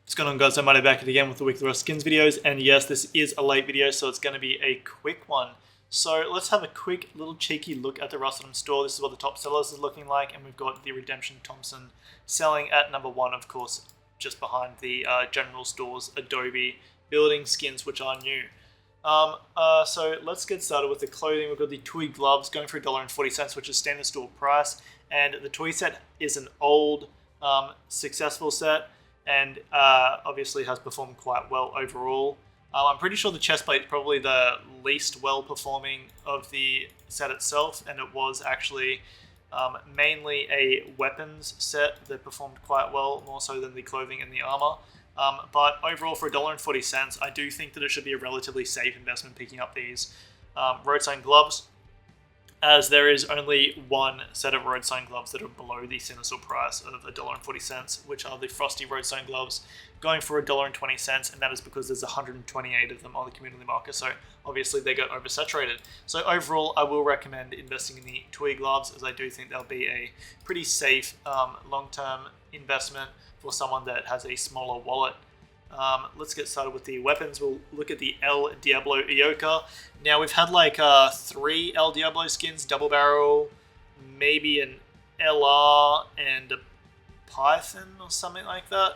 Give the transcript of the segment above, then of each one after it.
What's going on, guys? I'm OMIGHTY back again with the weekly Raw skins videos, and yes, this is a late video, so it's going to be a quick one. So let's have a quick little cheeky look at the Rustleton store. This is what the top sellers is looking like, and we've got the Redemption Thompson selling at number 1, of course, just behind the general stores Adobe building skins, which are new. So let's get started with the clothing. We've got the toy gloves going for $1.40, which is standard store price, and the toy set is an old, successful set, and obviously has performed quite well overall. I'm pretty sure the chest plate is probably the least well performing of the set itself, and it was actually mainly a weapons set that performed quite well, more so than the clothing and the armor. But overall, for $1.40, I do think that it should be a relatively safe investment picking up these road sign gloves, as there is only one set of road sign gloves that are below the Sinister price of $1.40, which are the Frosty road sign gloves, going for $1.20, and that is because there's 128 of them on the community market, so obviously they got oversaturated. So overall, I will recommend investing in the toy gloves, as I do think they'll be a pretty safe long-term investment for someone that has a smaller wallet. Let's get started with the weapons. We'll look at the Diablo Ioka. Now, we've had like 3 Diablo skins, double barrel, maybe an LR, and a Python or something like that.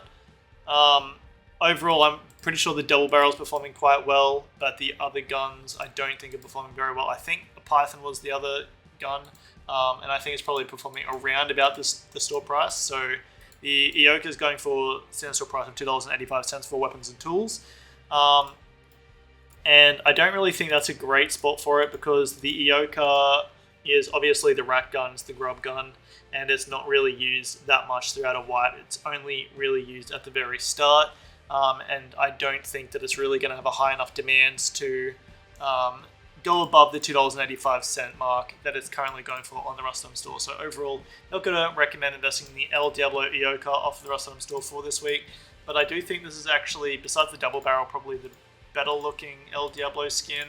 Overall, I'm pretty sure the double barrel is performing quite well, but the other guns I don't think are performing very well. I think a Python was the other gun, and I think it's probably performing around about the store price. So the Ioka is going for sinister price of $2.85 for weapons and tools. And I don't really think that's a great spot for it, because the Ioka is obviously the rat gun, it's the grub gun, and it's not really used that much throughout a wipe. It's only really used at the very start, and I don't think that it's really going to have a high enough demand to go above the $2.85 mark that it's currently going for on the Rustleton store. So overall, not going to recommend investing in the Diablo Ioka off the Rustleton store for this week, but I do think this is actually, besides the double barrel, probably the better looking Diablo skin.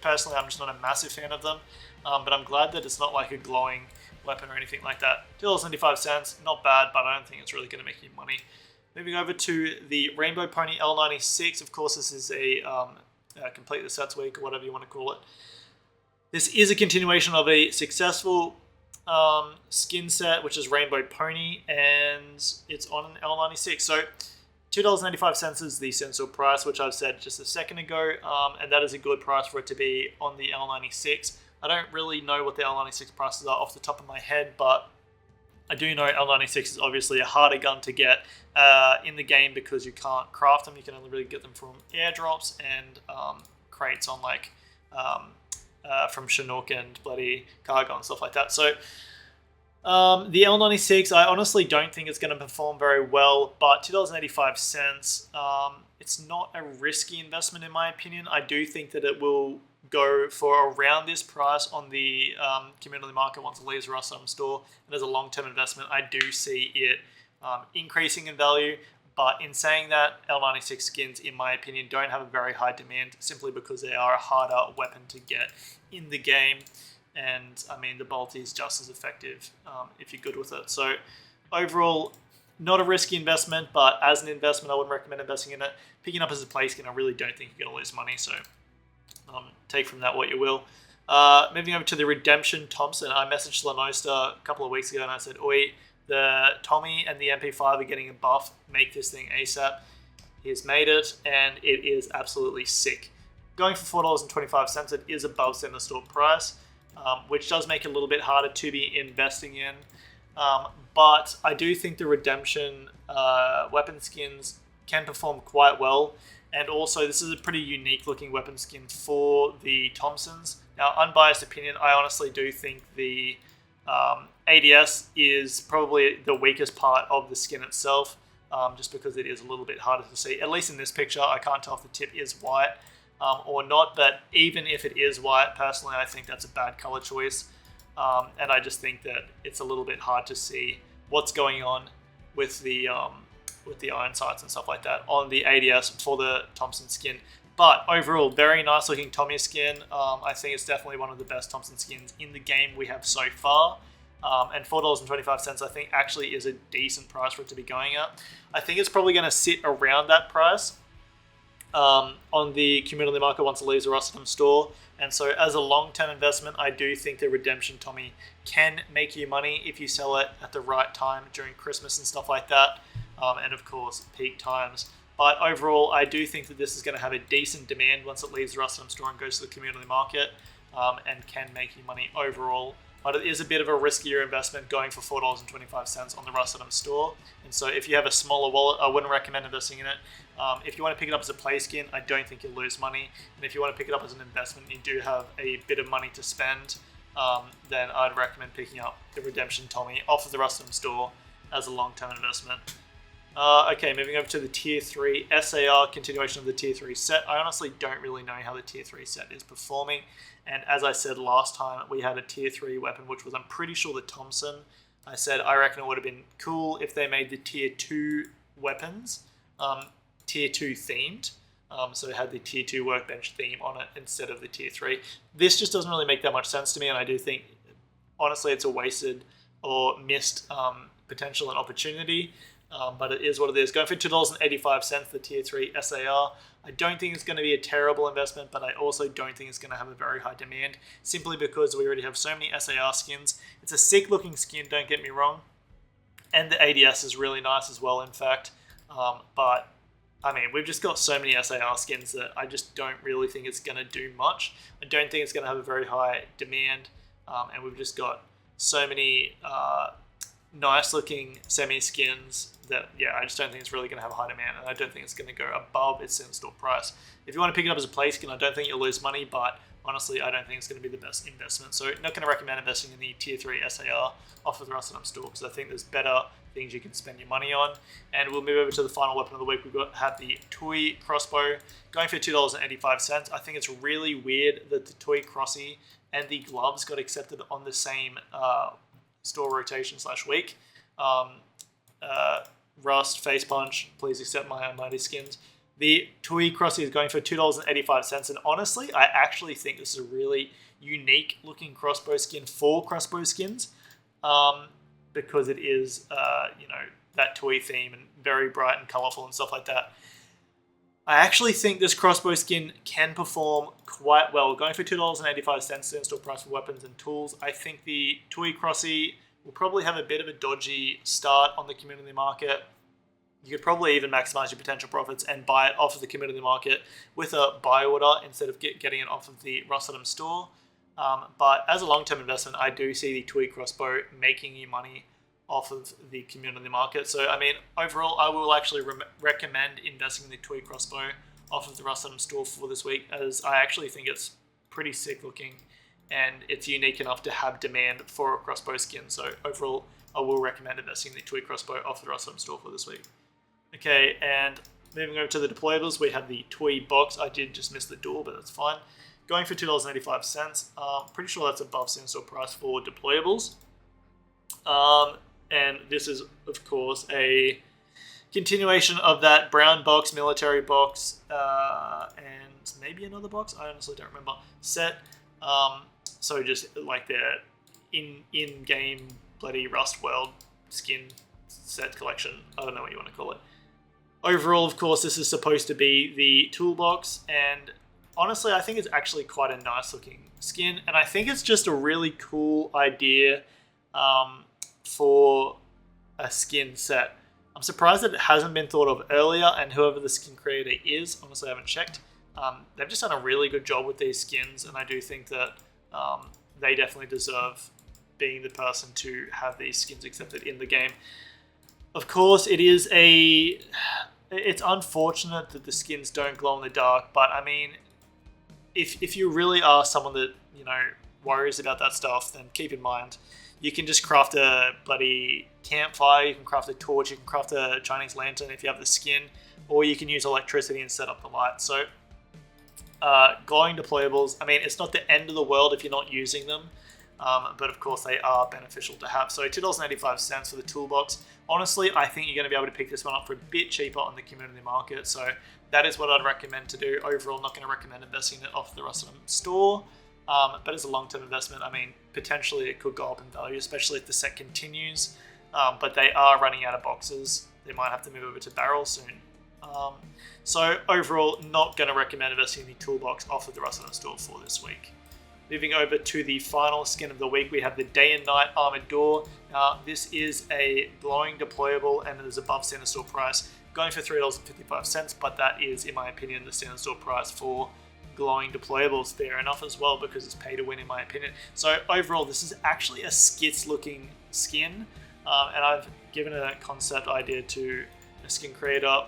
Personally, I'm just not a massive fan of them, but I'm glad that it's not like a glowing weapon or anything like that. $2.95, not bad, but I don't think it's really going to make you money. Moving over to the Rainbow Pony L96. Of course, this is a complete the sets week, or whatever you want to call it. This is a continuation of a successful skin set, which is Rainbow Pony, and it's on an L96. So $2.95 is the sensor price, which I've said just a second ago, and that is a good price for it to be on the L96. I don't really know what the L96 prices are off the top of my head, but I do know L96 is obviously a harder gun to get in the game, because you can't craft them. You can only really get them from airdrops and crates on like from Chinook and bloody Cargo and stuff like that. So the L96, I honestly don't think it's going to perform very well, but $2.85, it's not a risky investment in my opinion. I do think that it will go for around this price on the community market once it leaves the Rustleton store, and as a long-term investment, I do see it increasing in value. But in saying that, L96 skins, in my opinion, don't have a very high demand, simply because they are a harder weapon to get in the game. And I mean, the bolt is just as effective if you're good with it. So overall, not a risky investment, but as an investment, I wouldn't recommend investing in it. Picking up as a play skin, I really don't think you're going to lose money. So take from that what you will. Moving over to the Redemption Thompson, I messaged Lanosta a couple of weeks ago and I said, oi, the Tommy and the MP5 are getting a buff. Make this thing ASAP. He's made it, and it is absolutely sick. Going for $4.25, it is above center store price, which does make it a little bit harder to be investing in. But I do think the Redemption weapon skins can perform quite well. And also, this is a pretty unique looking weapon skin for the Thompsons. Now, unbiased opinion, I honestly do think the ADS is probably the weakest part of the skin itself, just because it is a little bit harder to see. At least in this picture, I can't tell if the tip is white or not, but even if it is white, personally, I think that's a bad color choice. And I just think that it's a little bit hard to see what's going on with the iron sights and stuff like that on the ADS for the Thompson skin. But overall, very nice looking Tommy skin. I think it's definitely one of the best Thompson skins in the game we have so far. And $4.25 I think actually is a decent price for it to be going at. I think it's probably going to sit around that price on the community market once it leaves the Rustam store. And so as a long-term investment, I do think the Redemption Tommy can make you money if you sell it at the right time during Christmas and stuff like that, and of course peak times. But overall, I do think that this is going to have a decent demand once it leaves the Rustam store and goes to the community market, and can make you money overall. But it is a bit of a riskier investment going for $4.25 on the Rustam store. And so if you have a smaller wallet, I wouldn't recommend investing in it. If you want to pick it up as a play skin, I don't think you'll lose money. And if you want to pick it up as an investment, you do have a bit of money to spend, then I'd recommend picking up the Redemption Tommy off of the Rustam store as a long-term investment. Okay, moving over to the Tier 3 SAR, continuation of the Tier 3 set. I honestly don't really know how the Tier 3 set is performing. And as I said last time, we had a Tier 3 weapon, which was, I'm pretty sure, the Thompson. I said I reckon it would have been cool if they made the Tier 2 weapons Tier 2 themed. So it had the Tier 2 workbench theme on it instead of the Tier 3. This just doesn't really make that much sense to me, and I do think, honestly, it's a wasted or missed potential and opportunity. But it is what it is. Going for $2.85 the Tier 3 SAR. I don't think it's going to be a terrible investment, but I also don't think it's going to have a very high demand, simply because we already have so many SAR skins. It's a sick looking skin, don't get me wrong, and the ADS is really nice as well, in fact. But I mean, we've just got so many SAR skins that I just don't really think it's going to do much. I don't think it's going to have a very high demand, and we've just got so many nice looking semi skins that, yeah, I just don't think it's really going to have a high demand, and I don't think it's going to go above its in-store price. If you want to pick it up as a play skin, I don't think you'll lose money, but honestly, I don't think it's going to be the best investment. So not going to recommend investing in the Tier 3 SAR off of the Rustam store, because I think there's better things you can spend your money on. And we'll move over to the final weapon of the week. We've had the Toy Crossbow going for $2.85. I think it's really weird that the Toy Crossy and the gloves got accepted on the same store rotation / week. Rust, Face Punch, please accept my OMIGHTY skins. The Toy Crossy is going for $2.85, and honestly, I actually think this is a really unique looking crossbow skin for crossbow skins, because it is, that toy theme and very bright and colorful and stuff like that. I actually think this crossbow skin can perform quite well. Going for $2.85 in-store price for weapons and tools, I think the Toy Crossy will probably have a bit of a dodgy start on the community market. You could probably even maximize your potential profits and buy it off of the community market with a buy order instead of getting it off of the Rustam store. But as a long-term investment, I do see the Toy Crossbow making you money off of the community market. So, I mean, overall, I will actually recommend investing in the Toy Crossbow off of the Rustam store for this week, as I actually think it's pretty sick looking and it's unique enough to have demand for a crossbow skin. So overall, I will recommend investing in the Toy Crossbow off the Rustam store for this week. Okay, and moving over to the deployables, we have the Toy Box. I did just miss the door, but that's fine. Going for $2.85. Pretty sure that's above in-store price for deployables. And this is, of course, a continuation of that brown box, military box, and maybe another box, I honestly don't remember, set. So just like the in-game bloody Rust World skin set collection. I don't know what you want to call it. Overall, of course, this is supposed to be the Toolbox, and honestly, I think it's actually quite a nice looking skin, and I think it's just a really cool idea for a skin set. I'm surprised that it hasn't been thought of earlier, and whoever the skin creator is, honestly I haven't checked, they've just done a really good job with these skins, and I do think that they definitely deserve being the person to have these skins accepted in the game. Of course, it's unfortunate that the skins don't glow in the dark, but I mean, if you really are someone that, worries about that stuff, then keep in mind, you can just craft a bloody campfire, you can craft a torch, you can craft a Chinese lantern if you have the skin, or you can use electricity and set up the light. So, glowing deployables, I mean, it's not the end of the world if you're not using them, but of course they are beneficial to have. So $2.85 for the Toolbox. Honestly, I think you're going to be able to pick this one up for a bit cheaper on the community market, so that is what I'd recommend to do. Overall, not going to recommend investing it off the Rustam store. But as a long-term investment, I mean, potentially it could go up in value, especially if the set continues. But they are running out of boxes. They might have to move over to barrel soon. So overall, not going to recommend investing in the Toolbox offer the Rust store for this week. Moving over to the final skin of the week, we have the Day and Night Armored Door. This is a glowing deployable and it is above standard store price, going for $3.55, but that is, in my opinion, the standard store price for glowing deployables. Fair enough as well, because it's pay to win in my opinion. So overall, this is actually a skits looking skin, and I've given a concept idea to a skin creator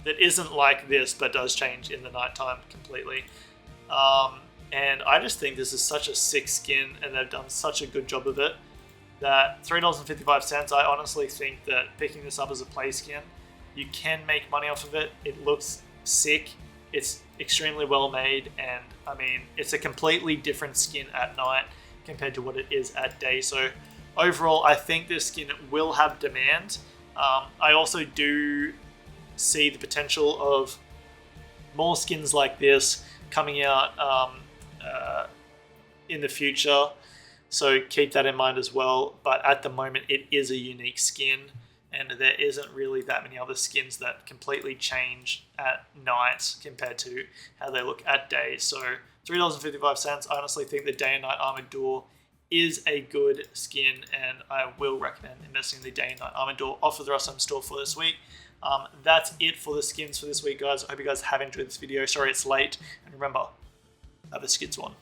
that isn't like this, but does change in the nighttime completely. And I just think this is such a sick skin, and they've done such a good job of it, that $3.55, I honestly think that picking this up as a play skin, you can make money off of it. It looks sick. It's extremely well made, and I mean, it's a completely different skin at night compared to what it is at day. So overall, I think this skin will have demand. I also do see the potential of more skins like this coming out in the future, so keep that in mind as well. But at the moment, it is a unique skin, and there isn't really that many other skins that completely change at night compared to how they look at day. So $3.55, I honestly think the Day and Night Armored Door is a good skin, and I will recommend investing in the Day and Night Armored Door off of the Rust store for this week. That's it for the skins for this week, guys. I hope you guys have enjoyed this video. Sorry it's late, and remember, have a skits one.